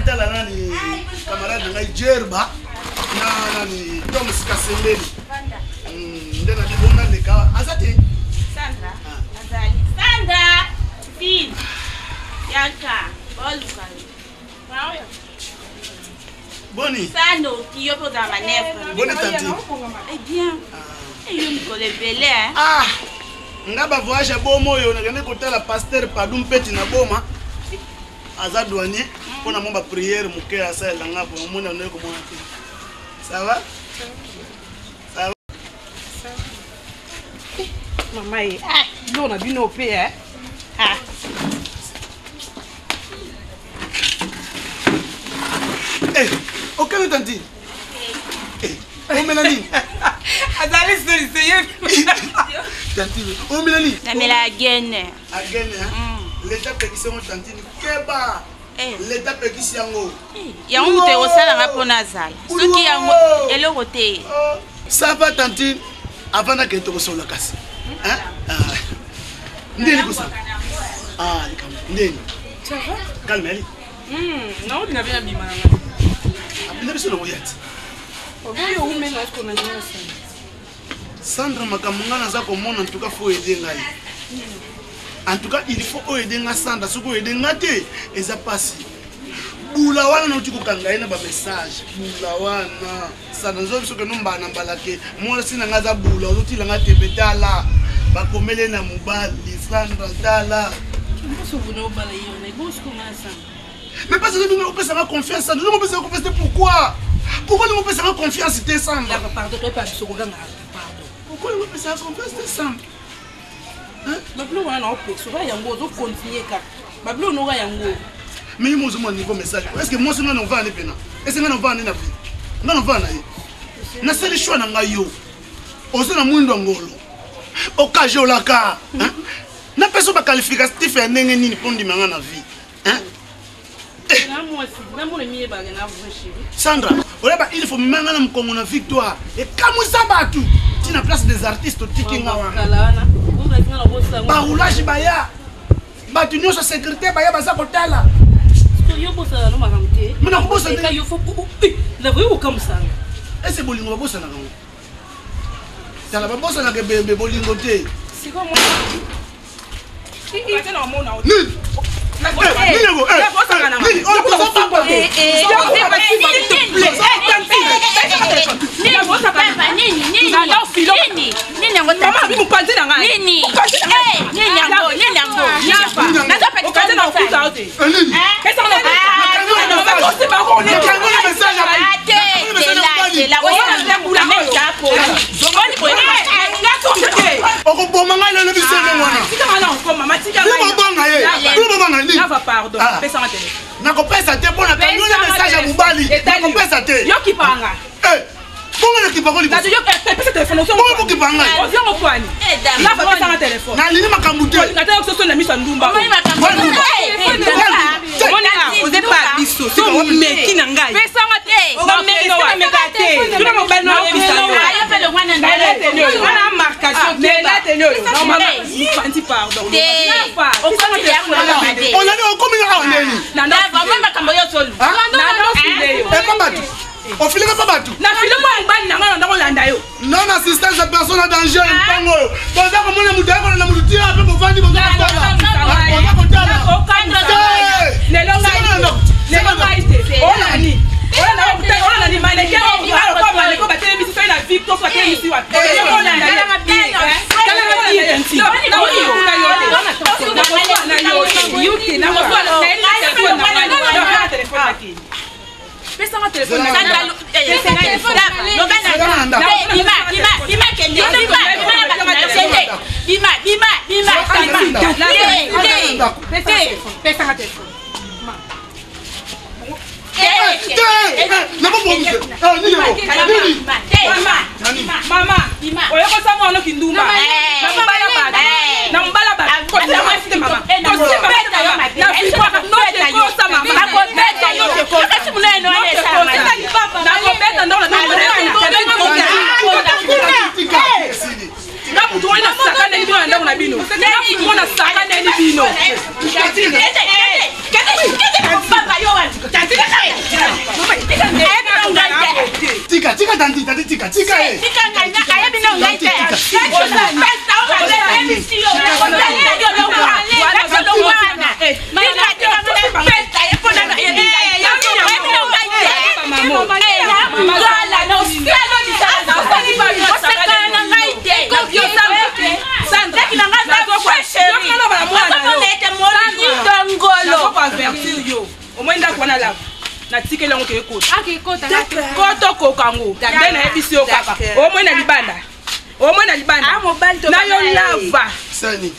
kotala nani camarade ngai Jerba na nani Thomas Kasembeli ndena dibona leka azate Sandra azali Sandra fille Yanka Oluka Paoyo Boni Sando qui yo pour dans ma nef Boni tante Eh bien et yo ko le belé ah ngaba voyage bomo yo nakende kotala pasteur Padum Peti na boma aza douanier pona momba prière muke asa elanga po mona ne ko mona te ça va ça va maman ah non on a bien opé hein ah eh aucun tanti eh o melani azali sérieux tanti o melani na mela again l'état pekisi mo tanti keba l'état pekisi yango yango muté osala ngapona zala soki yango eloko te ça va tanti avant que to kosola kasi hein ndeni kosa ah ndeni ça va calme ali non on a bien bimana abina biso lo yati oboyo umena ko na nyasa Sandra makamungana za komona en tout cas faut aider ngai en tout cas il faut aider nga Sandra soko aider ngate eza pasi bula wana no tiko kanga ina ba message bula wana Sandra nzo biso ke nomba na balake mona sina nga za bula ozotila nga tebetala bakomele na mobali Sandra tala mboso buno bala yo na bosko ngana Sandra mais parce que nous on peut savoir confiance nous on peut savoir confiance pourquoi nous on peut savoir confiance te Sandra pardon pas biso ko ngana pardon pourquoi nous on peut savoir confiance te Sandra bablo wana na opexo ba yango zo continuer ka bablo no ga yango mais moi je mon niveau message est-ce que moi c'est nga on va aller pena est-ce que nga on va aller na vie nga on va na na seli choix na nga yo ozo na mwindo ngolo occasion la ka na peso ba qualificatif ya ndenge nini pour ndimanga na vie na moi si na mo le mie ba na vous chérie Sandra oleba il faut manga na mkongo na victoire et kamwisa batu tina place des artistes tikinga wana ba roulage baya batu nyoso secrétaire baya baza kotala yo bosa no makamte mina kubosa ka yo fo la vrai ou comme ça est-ce que bolingo babosa na ngo tala babosa na ke bebe bolingo te c'est comme moi na mo na pardon pesa ma téléphone nako pesa te bona ka nyola message ya mobali nako pesa te yo kipanga bonga na kipanga li yo pesa téléphone so bonga kipanga ozo mo kwani na pesa ma téléphone na lini makambu te ngata yo so na miso ndumba oze pas biso so meki na ngai pesa ma te no meki na mekate tu na mo bana no bisa ayo pele wana ndale wana marcation te la tenyo no mama fanti pardon on a dit comme il a neni na vraiment makambo yo solo on file pas batu na file mo ngani na ngana ndako landa yo non assistance à personne en danger pango boza ko mona mutu ko na mutu tira pe bovandi boza ko tala boza ko tala lelo ngai olani olani maneke ko ba ko ba tele bisi na victor so tele bisi wa olanda pesa ma téléphone mama oyo ko sama ono kindumba na mbala ba ko te ma fite mama ko se ba na fiko no te ko sama mama ko beta no te ko kasi muna no ale sama na ko beta no na na mutu wana saka na bino na na bino na mutu wana saka na bino kete papa yo wan tika tika eh. Tika nganya kaya bino ngaite. Natike lango ke ekota. Koto kokango. Ndena ebisi yo kaka. Omwe na libanda. Omwe na libanda. Na yo lava. Sani.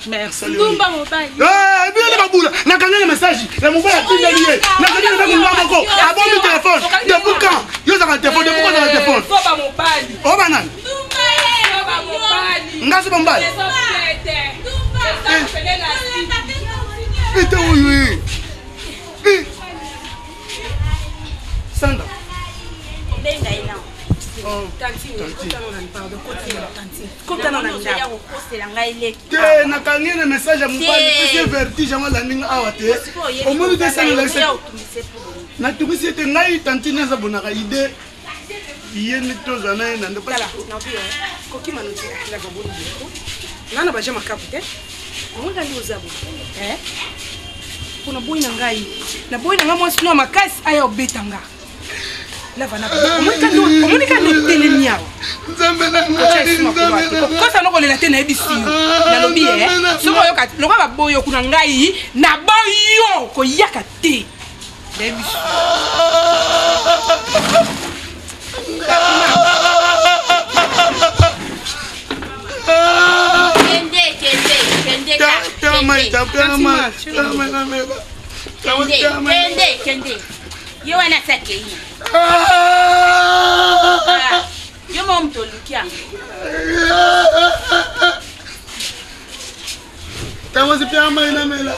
Merci. Ndumba mobali. Eh, bien le babula. Na kanga message. Na mobali atinda lié. Na kanga na ngwa moko. Abo mi téléphone. De buka. Yo za téléphone, de buka na téléphone. Soba mobali. O banan. Ndumba ye. Soba mobali. Ngasi bombali. Ndumba. Ete uyu. Sandra. Benga ina. Te na kangene message mobali pese vertige ngala ninga awate. Omoni te sangela se. Na tukisi te ngai tantine za bonaka ide. Yene toza na ina ndo pala. Na pia koki manuti la baboni. Nana baje makapu te. Mwanga ndio zabo. Kuna boy na ngai. Na boy na ngamo sino makasi aya obetanga. Lava na omoni kando telemiao. Nzambe na ngai. Kosa noko lela te na ebisi. Na lobi soko yoka lokwa ba boyo kuna ngai na boyo ko yaka te. Ebisi. Kende. Yo wana sake hii. Yo mtu lukiangu. Kama si pia mama ina mela.